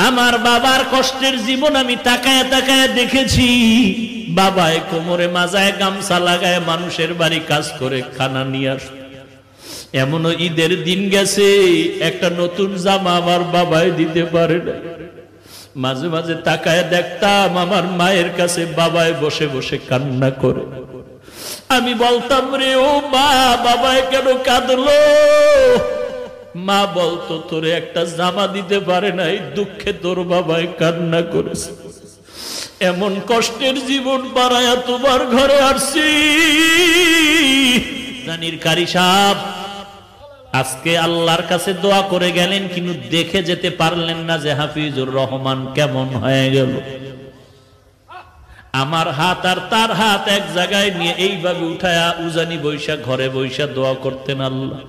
আমার বাবার কষ্টের জীবন আমি তাকায় তাকায় দেখেছি। বাবায় কোমরে মাজায় গামছা লাগায় মানুষের বাড়ি কাজ করে খানা নিয়ে আসে। এমনও ঈদের দিন গেছে একটা নতুন জামা আমার বাবায় দিতে পারে না। মাঝে মাঝে তাকায় দেখতাম আমার মায়ের কাছে বাবায় বসে বসে কান্না করে। আমি বলতাম, রে ও মা, বাবায় কেন কাঁদলো? মা বলতো, তোরে একটা জামা দিতে পারে নাই, দুঃখে তোর বাবায় কান্না করেছে। এমন কষ্টের জীবন পাড়ায়া তোমার ঘরে আসছি। জানির কারি সাহেব আজকে আল্লাহর কাছে দোয়া করে গেলেন, কিন্তু দেখে যেতে পারলেন না যে হাফিজুর রহমান কেমন হয়ে গেল। আমার হাত আর তার হাত এক জায়গায় নিয়ে এইভাবে উঠায়া উজানি বৈশা ঘরে বৈশা দোয়া করতেন, আল্লাহ